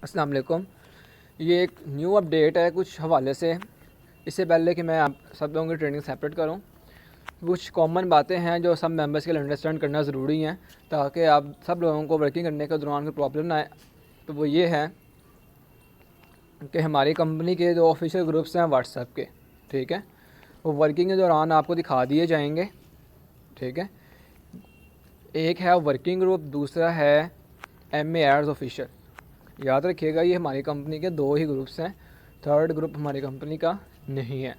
अस्सलाम वालेकुम। ये एक न्यू अपडेट है कुछ हवाले से। इससे पहले कि मैं आप सब लोगों की ट्रेनिंग सेपरेट करूं, कुछ कॉमन बातें हैं जो सब मेंबर्स के लिए अंडरस्टैंड करना ज़रूरी हैं ताकि आप सब लोगों को वर्किंग करने के दौरान कोई प्रॉब्लम ना आए। तो वो ये है कि हमारी कंपनी के जो ऑफिशियल ग्रुप्स हैं व्हाट्सएप के, ठीक है, वो वर्किंग के दौरान आपको दिखा दिए जाएंगे। ठीक है, एक है वर्किंग ग्रुप, दूसरा है MARs ऑफिशियल। याद रखिएगा ये हमारी कंपनी के दो ही ग्रुप्स हैं, थर्ड ग्रुप हमारी कंपनी का नहीं है।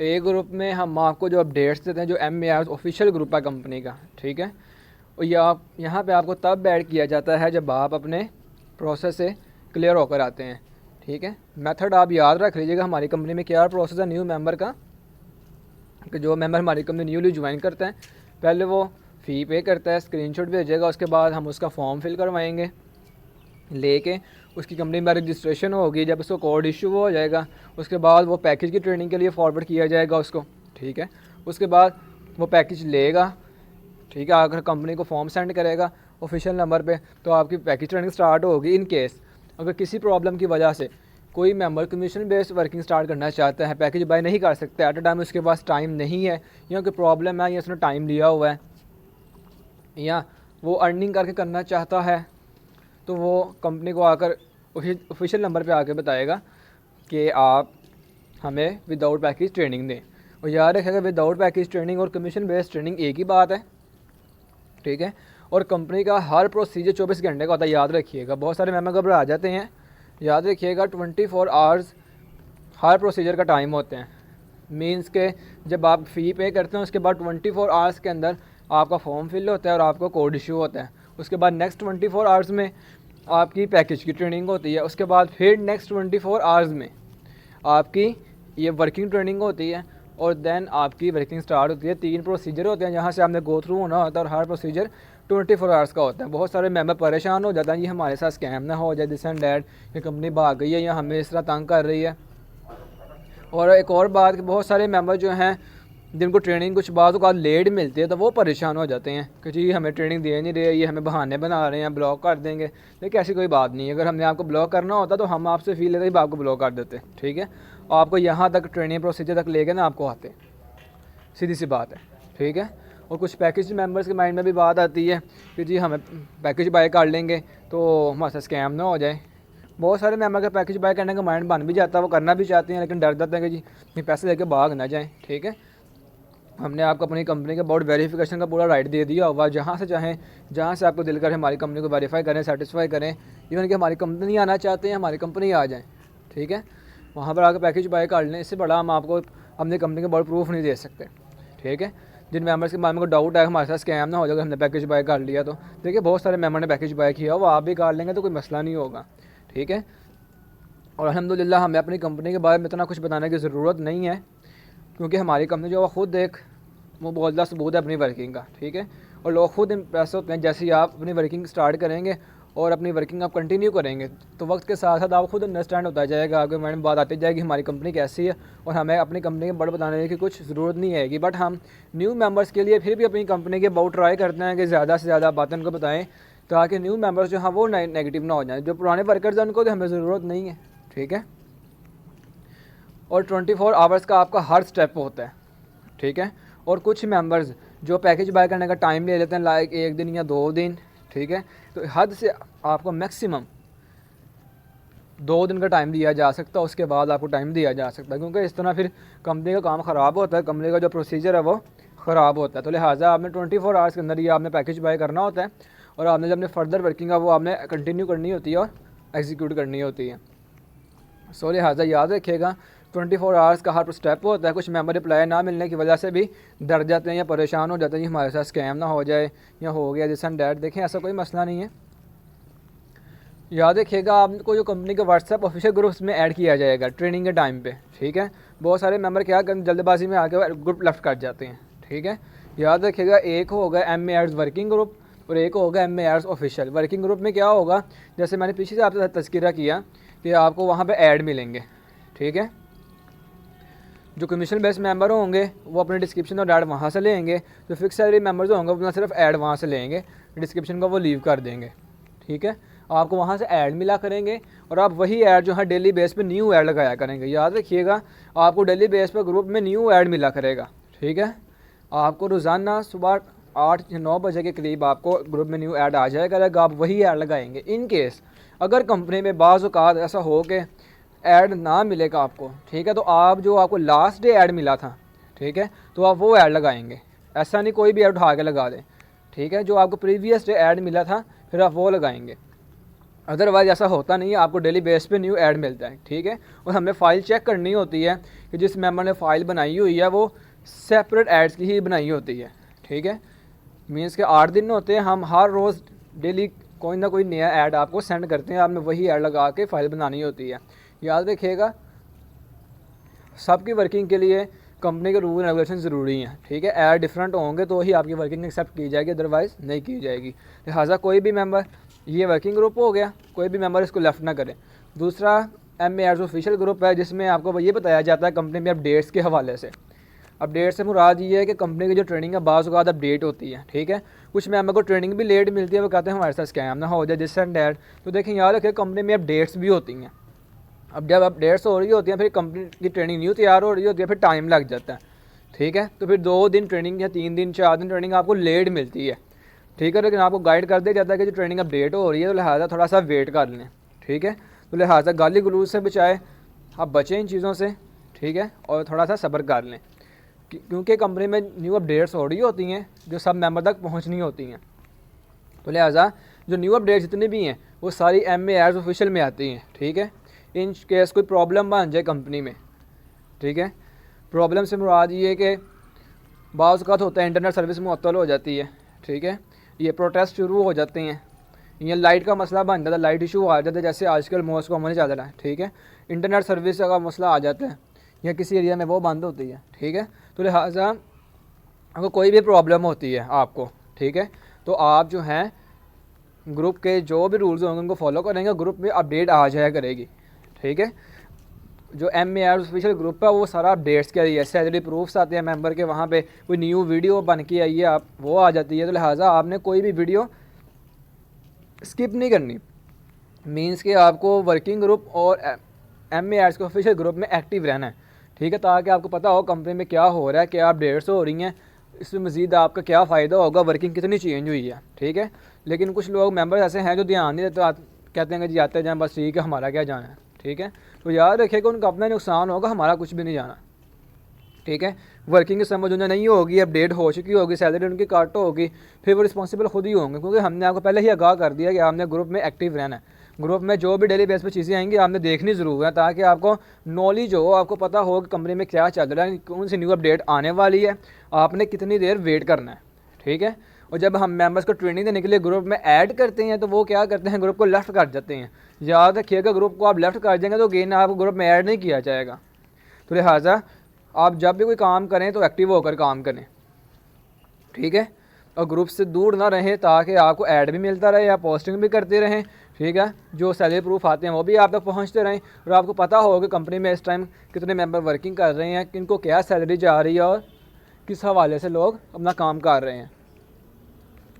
एक ग्रुप में हम आपको जो अपडेट्स देते हैं, जो MARs ऑफिशियल ग्रुप है कंपनी का, ठीक है, और ये आप यहाँ पे आपको तब ऐड किया जाता है जब आप अपने प्रोसेस से क्लियर होकर आते हैं। ठीक है, मेथड आप याद रख लीजिएगा। हमारी कंपनी में क्या प्रोसेस है न्यू मेंबर का, कि जो मेंबर हमारी कंपनी न्यूली ज्वाइन करता है, पहले वो फ़ी पे करता है, स्क्रीनशॉट भेजेगा, उसके बाद हम उसका फॉर्म फिल करवाएंगे लेके, उसकी कंपनी में रजिस्ट्रेशन होगी। जब उसको कोड इशू हो जाएगा, उसके बाद वो पैकेज की ट्रेनिंग के लिए फॉरवर्ड किया जाएगा उसको। ठीक है, उसके बाद वो पैकेज लेगा, ठीक है, अगर कंपनी को फॉर्म सेंड करेगा ऑफिशियल नंबर पे, तो आपकी पैकेज ट्रेनिंग स्टार्ट होगी। इन केस अगर किसी प्रॉब्लम की वजह से कोई member commission based working start करना चाहता है, पैकेज बाय नहीं कर सकते एट अ टाइम, उसके पास टाइम नहीं है, या कोई प्रॉब्लम है, या उसने टाइम लिया हुआ है, या वो अर्निंग करके करना चाहता है, तो वो कंपनी को आकर ऑफिशियल नंबर पे आके बताएगा कि आप हमें विदाउट पैकेज ट्रेनिंग दें। और याद रखिएगा विदाउट पैकेज ट्रेनिंग और कमीशन बेस्ड ट्रेनिंग एक ही बात है। ठीक है, और कंपनी का हर प्रोसीजर 24 घंटे का होता है, याद रखिएगा। बहुत सारे मेंबर घबरा जाते हैं, याद रखिएगा 24 आवर्स हर प्रोसीजर का टाइम होते हैं। मीन्स के जब आप फ़ी पे करते हैं उसके बाद 24 आवर्स के अंदर आपका फॉर्म फिल होता है और आपको कोड इशू होता है। उसके बाद नेक्स्ट 24 आवर्स में आपकी पैकेज की ट्रेनिंग होती है। उसके बाद फिर नेक्स्ट 24 आवर्स में आपकी ये वर्किंग ट्रेनिंग होती है, और देन आपकी वर्किंग स्टार्ट होती है। 3 प्रोसीजर होते हैं जहाँ से आपने गो थ्रू होना होता है, और हर प्रोसीजर 24 आवर्स का होता है। बहुत सारे मेंबर परेशान हो जाते हैं, ये हमारे साथ स्कैम ना हो जाए, दिस एंड डैट, ये कंपनी भाग गई है या हमें इस तरह तंग कर रही है। और एक और बात कि बहुत सारे मेंबर जो हैं जिनको ट्रेनिंग कुछ बाद का लेट मिलती है, तो वो परेशान हो जाते हैं कि जी हमें ट्रेनिंग दे नहीं रहे, ये हमें बहाने बना रहे हैं, ब्लॉक कर देंगे। लेकिन ऐसी कोई बात नहीं है। अगर हमने आपको ब्लॉक करना होता तो हम आपसे फ़ी लेते ही आपको ब्लॉक कर देते। ठीक है, और आपको यहाँ तक ट्रेनिंग प्रोसीजर तक लेके ना आपको आते, सीधी सी बात है। ठीक है, और कुछ पैकेज मेंबर्स के माइंड में भी बात आती है कि जी हमें पैकेज बाय कर लेंगे तो हमारे साथ स्कैम ना हो जाए। बहुत सारे मेंबर का पैकेज बाय करने का माइंड बन भी जाता है, वो करना भी चाहते हैं, लेकिन डर जाते हैं कि जी पैसे लेके भाग ना जाएँ। ठीक है, हमने आपको अपनी कंपनी के अबाउट वेरिफिकेशन का पूरा राइट दे दिया हुआ। जहाँ से चाहें, जहाँ से आपको दिल करे हमारी कंपनी को वेरीफाई करें, सेटिस्फाई करें। इवन कि हमारी कंपनी आना चाहते हैं, हमारी कंपनी आ जाएँ। ठीक है, वहाँ पर आकर पैकेज बाय कर लें। इससे बड़ा हम आपको अपनी कंपनी के अबाउट प्रूफ नहीं दे सकते। ठीक है, जिन मेंबर्स के बारे में को डाउट है हमारे साथ स्कैम ना हो जाएगा, हमने पैकेज बाय कर लिया, तो देखिए बहुत सारे मेंबर ने पैकेज बाय किया, वो आप भी कर लेंगे तो कोई मसला नहीं होगा। ठीक है, और अल्हम्दुलिल्लाह हमें अपनी कंपनी के बारे में इतना कुछ बताने की ज़रूरत नहीं है, क्योंकि हमारी कंपनी जो खुद एक वो बोलता सबूत है अपनी वर्किंग का। ठीक है, और लोग खुद इम्प्रेस होते हैं जैसे ही आप अपनी वर्किंग स्टार्ट करेंगे और अपनी वर्किंग आप कंटिन्यू करेंगे, तो वक्त के साथ साथ आप खुद अंडरस्टैंड होता जाएगा, आपके माइंड में बात आती जाएगी हमारी कंपनी कैसी है, और हमें अपनी कंपनी के बड़े बताने की कुछ ज़रूरत नहीं आएगी। बट हम न्यू मेंबर्स के लिए फिर भी अपनी कंपनी के अबाउट ट्राई करते हैं कि ज़्यादा से ज़्यादा बातें उनको बताएं, ताकि न्यू मेंबर्स जो हैं वो नेगेटिव ना हो जाएँ। जो पुराने वर्कर्स हैं उनको तो हमें ज़रूरत नहीं है। ठीक है, और 24 आवर्स का आपका हर स्टेप होता है। ठीक है, और कुछ मेंबर्स जो पैकेज बाय करने का टाइम ले लेते हैं, लाइक 1 दिन या 2 दिन। ठीक है, तो हद से आपको मैक्सिमम 2 दिन का टाइम दिया जा सकता है, उसके बाद आपको टाइम दिया जा सकता है, क्योंकि इस तरह फिर कंपनी का काम ख़राब होता है, कंपनी का जो प्रोसीजर है वो ख़राब होता है। तो लिहाजा आपने 24 आवर्स के अंदर ये आपने पैकेज बाय करना होता है, और आपने जब अपने फर्दर वर्किंग है वो आपने कंटिन्यू करनी होती है और एग्जीक्यूट करनी होती है। सो लिहाजा याद रखिएगा 24 आवर्स का हर स्टेप होता है। कुछ मेंबर रिप्लाई ना मिलने की वजह से भी डर जाते हैं या परेशान हो जाते हैं, हमारे साथ स्कैम ना हो जाए या हो गया दिस एंड डैट। देखें ऐसा कोई मसला नहीं है। याद रखिएगा आपको जो कंपनी के व्हाट्सएप ऑफिशियल ग्रुप्स में ऐड किया जाएगा ट्रेनिंग के टाइम पे। ठीक है, बहुत सारे मेंबर क्या जल्दबाजी में आके ग्रुप लेफ्ट कर जाते हैं। ठीक है, याद रखिएगा एक होगा MARs वर्किंग ग्रुप और एक होगा MARs ऑफिशियल। वर्किंग ग्रुप में क्या होगा, जैसे मैंने पीछे से आपसे तज़किरा किया कि आपको वहाँ पर ऐड मिलेंगे। ठीक है, जो कमीशन बेस्ड मेंबर होंगे वो अपने डिस्क्रिप्शन और ऐड वहाँ से लेंगे, जो फिक्स सैलरी मेंबर्स होंगे वो अपना सिर्फ ऐड वहाँ से लेंगे, डिस्क्रिप्शन को वो लीव कर देंगे। ठीक है। आपको वहाँ से ऐड मिला करेंगे और आप वही ऐड जो है डेली बेस पे न्यू ऐड लगाया करेंगे। याद रखिएगा, आपको डेली बेस पे ग्रुप में न्यू ऐड मिला करेगा, ठीक है। आपको रोज़ाना सुबह 8 या 9 बजे के करीब आपको ग्रुप में न्यू ऐड आ जाया करेगा, आप वही ऐड लगाएंगे। इन केस अगर कंपनी में बाज़ औक़ात ऐसा हो कि ऐड ना मिलेगा आपको, ठीक है, तो आप जो आपको लास्ट डे ऐड मिला था, ठीक है, तो आप वो ऐड लगाएंगे। ऐसा नहीं कोई भी ऐड उठा के लगा दें, ठीक है। जो आपको प्रीवियस डे ऐड मिला था फिर आप वो लगाएंगे। अदरवाइज़ ऐसा होता नहीं है, आपको डेली बेस पे न्यू ऐड मिलता है, ठीक है। और हमें फ़ाइल चेक करनी होती है कि जिस मेंबर ने फ़ाइल बनाई हुई है वो सेपरेट एड्स की ही बनाई होती है, ठीक है। मीन्स के 8 दिन होते हैं, हम हर रोज़ डेली कोई ना कोई नया ऐड आपको सेंड करते हैं, आपने वही ऐड लगा के फ़ाइल बनानी होती है। याद रखिएगा, सबकी वर्किंग के लिए कंपनी के रूल रेगुलेशन ज़रूरी हैं, ठीक है। ऐड डिफरेंट होंगे तो ही आपकी वर्किंग एक्सेप्ट की जाएगी, अदरवाइज़ नहीं की जाएगी। लिहाजा कोई भी मेंबर, ये वर्किंग ग्रुप हो गया, कोई भी मेंबर इसको लेफ़्ट ना करे। दूसरा MARS ऑफिशियल ग्रुप है, जिसमें आपको ये बताया जाता है कंपनी में अपडेट्स के हवाले से। अपडेट से मुराद ये है कि कंपनी की जो ट्रेनिंग है बाज़ औक़ात अपडेट होती है, ठीक है। कुछ मेंबर को ट्रेनिंग भी लेट मिलती है, वो कहते हैं हमारे साथ स्कैम ना हो जाए, दिस एंड दैट। तो देखें, याद रखें, कंपनी में अपडेट्स भी होती हैं। अब जब अपडेट्स हो रही होती हैं, फिर कंपनी की ट्रेनिंग न्यू तैयार हो रही होती है, फिर टाइम लग जाता है, ठीक है। तो फिर 2 दिन ट्रेनिंग या 3 दिन 4 दिन ट्रेनिंग आपको लेट मिलती है, ठीक है। लेकिन आपको गाइड कर दिया जाता है कि जो ट्रेनिंग अपडेट हो रही है तो लिहाजा थोड़ा सा वेट कर लें, ठीक है। तो लिहाजा गाली गलौज से बचाए, आप बचें इन चीज़ों से, ठीक है, और थोड़ा सा सब्र कर लें, क्योंकि कंपनी में न्यू अपडेट्स हो रही होती हैं जो सब मेंबर तक पहुंचनी होती हैं। तो लिहाजा जो न्यू अपडेट्स जितनी भी हैं वो सारी MARS ऑफिशियल में आती हैं, ठीक है। इन केस कोई प्रॉब्लम बन जाए कंपनी में, ठीक है, प्रॉब्लम से मुराद ये है कि बाज़ औक़ात होता है इंटरनेट सर्विस मुअत्तल हो जाती है, ठीक है, ये प्रोटेस्ट शुरू हो जाते हैं, ये लाइट का मसला बन जाता है, लाइट इशू आ जाता है, जैसे आजकल मोस्ट कॉमन चल रहा है, ठीक है। इंटरनेट सर्विस का मसला आ जाता है या किसी एरिया में वो बंद होती है, ठीक है। तो लिहाजा अगर कोई भी प्रॉब्लम होती है आपको, ठीक है, तो आप जो हैं ग्रुप के जो भी रूल्स होंगे उनको फॉलो करेंगे, ग्रुप में अपडेट आ जाया करेगी, ठीक है। जो MARS ऑफिशियल ग्रुप है वो सारा अपडेट्स के लिए, सैलरी प्रूफ्स आते हैं मेंबर के, वहाँ पे कोई न्यू वीडियो बन के आई है आप वो आ जाती है। तो लिहाजा आपने कोई भी वीडियो स्किप नहीं करनी। मींस कि आपको वर्किंग ग्रुप और MARS के ऑफिशियल ग्रुप में एक्टिव रहना है, ठीक है, ताकि आपको पता हो कंपनी में क्या हो रहा है, क्या अपडेट्स हो रही हैं, इसमें मज़ीद आपका क्या फ़ायदा होगा, वर्किंग कितनी चेंज हुई है, ठीक है। लेकिन कुछ लोग मेंबर्स ऐसे हैं जो ध्यान नहीं देते, कहते हैं कि जी आते जाएँ बस, ठीक है, हमारा क्या जाना है, ठीक है। तो याद रखिए कि उनका अपना नुकसान होगा, हमारा कुछ भी नहीं जाना, ठीक है। वर्किंग की समझ उन्हें नहीं होगी, अपडेट हो चुकी होगी, सैलरी उनकी काट होगी, फिर वो रिस्पॉन्सिबल खुद ही होंगे, क्योंकि हमने आपको पहले ही आगाह कर दिया कि आपने ग्रुप में एक्टिव रहना है। ग्रुप में जो भी डेली बेस पे चीज़ें आएंगी आपने देखनी ज़रूर है, ताकि आपको नॉलेज हो, आपको पता हो कि कंपनी में क्या चल रहा है, कौन सी न्यू अपडेट आने वाली है, आपने कितनी देर वेट करना है, ठीक है। और जब हम मेंबर्स को ट्रेनिंग देने के लिए ग्रुप में ऐड करते हैं तो वो क्या करते हैं, ग्रुप को लेफ़्ट कर जाते हैं। याद रखिएगा, ग्रुप को आप लेफ़्ट कर देंगे तो गेन आपको ग्रुप में ऐड नहीं किया जाएगा। तो लिहाजा आप जब भी कोई काम करें तो एक्टिव होकर काम करें, ठीक है, और ग्रुप से दूर ना रहें, ताकि आपको ऐड भी मिलता रहे, आप पोस्टिंग भी करते रहें, ठीक है। जो सैलरी प्रूफ आते हैं वो भी आप तक पहुँचते रहें, और आपको पता हो कि कंपनी में इस टाइम कितने मेंबर वर्किंग कर रहे हैं, किनको क्या सैलरी जा रही है और किस हवाले से लोग अपना काम कर रहे हैं,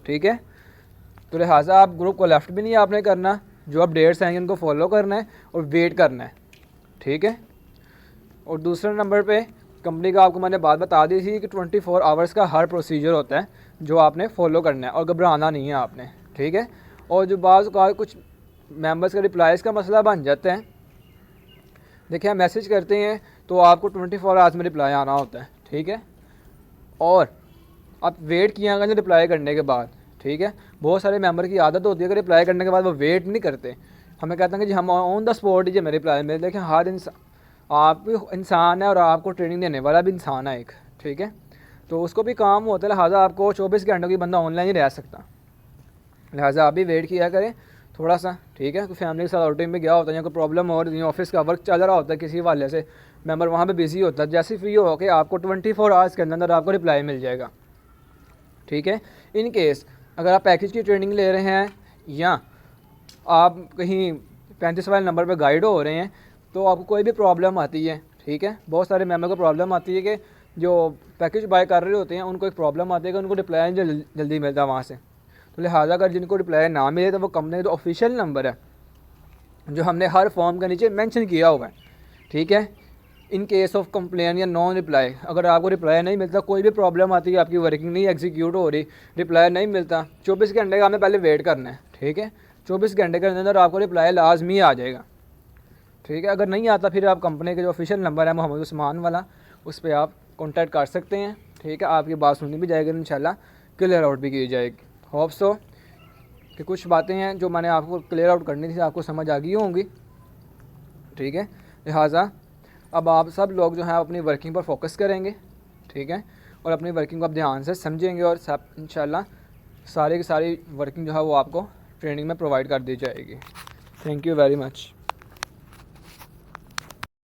ठीक है। तो लिहाजा आप ग्रुप को लेफ़्ट भी नहीं आपने करना, जो अपडेट्स आएंगे उनको फॉलो करना है और वेट करना है, ठीक है। और दूसरे नंबर पे कंपनी का आपको मैंने बात बता दी थी कि 24 आवर्स का हर प्रोसीजर होता है जो आपने फॉलो करना है और घबराना नहीं है आपने, ठीक है। और जो बाज़ का कुछ मेंबर्स का रिप्लाइज़ का मसला बन जाता है, देखिए हम मैसेज करते हैं तो आपको 24 आवर्स में रिप्लाई आना होता है, ठीक है, और आप वेट किया करें रिप्लाई करने के बाद, ठीक है। बहुत सारे मेंबर की आदत होती है कि रिप्लाई करने के बाद वो वेट नहीं करते, हमें कहते हैं कि जी हम ऑन द स्पॉट ही मेरे रिप्लाई में। देखिए हर इंसान, आप भी इंसान है और आपको ट्रेनिंग देने वाला भी इंसान है एक, ठीक है, तो उसको भी काम होता है, लिहाजा आपको 24 घंटों की बंदा ऑनलाइन ही रह सकता, लिहाजा आप भी वेट किया करें थोड़ा सा, ठीक है। कोई फैमिली के साथ आउटिंग में गया होता है या कोई प्रॉब्लम हो रही है, ऑफिस का वर्क चल रहा होता है किसी वाले से, मेंबर वहाँ पे बिजी होता है, जैसे फ्री हो के आपको 24 आवर्स के अंदर आपको रिप्लाई मिल जाएगा, ठीक है। इन केस अगर आप पैकेज की ट्रेनिंग ले रहे हैं या आप कहीं 35 वाले नंबर पर गाइड हो रहे हैं तो आपको कोई भी प्रॉब्लम आती है, ठीक है, बहुत सारे मेंबर को प्रॉब्लम आती है कि जो पैकेज बाय कर रहे होते हैं उनको एक प्रॉब्लम आती है कि उनको रिप्लाई जल्दी मिलता है वहाँ से। तो लिहाजा अगर जिनको रिप्लाई ना मिले तो वो कंपनी का जो ऑफिशियल नंबर है जो हमने हर फॉर्म के नीचे मेंशन किया हुआ है, ठीक है, इन केस ऑफ कंप्लेन या नॉन रिप्लाई, अगर आपको रिप्लाई नहीं मिलता, कोई भी प्रॉब्लम आती है, आपकी वर्किंग नहीं एग्जीक्यूट हो रही, रिप्लाई नहीं मिलता, 24 घंटे का हमें पहले वेट करना है, ठीक है। 24 घंटे के अंदर आपको रिप्लाई लाजमी आ जाएगा, ठीक है। अगर नहीं आता फिर आप कंपनी के जो ऑफिशियल नंबर है मोहम्मद उस्मान वाला, उस पर आप कॉन्टैक्ट कर सकते हैं, ठीक है। आपकी बात सुनी भी जाएगी, इंशाल्लाह क्लियर आउट भी की जाएगी। होप सो कि कुछ बातें हैं जो मैंने आपको क्लियर आउट करनी थी आपको समझ आ गई होंगी, ठीक है। लिहाजा अब आप सब लोग जो हैं अपनी वर्किंग पर फोकस करेंगे, ठीक है, और अपनी वर्किंग को आप ध्यान से समझेंगे और सब इंशाल्लाह सारी की सारी वर्किंग जो है वो आपको ट्रेनिंग में प्रोवाइड कर दी जाएगी। Thank you very much.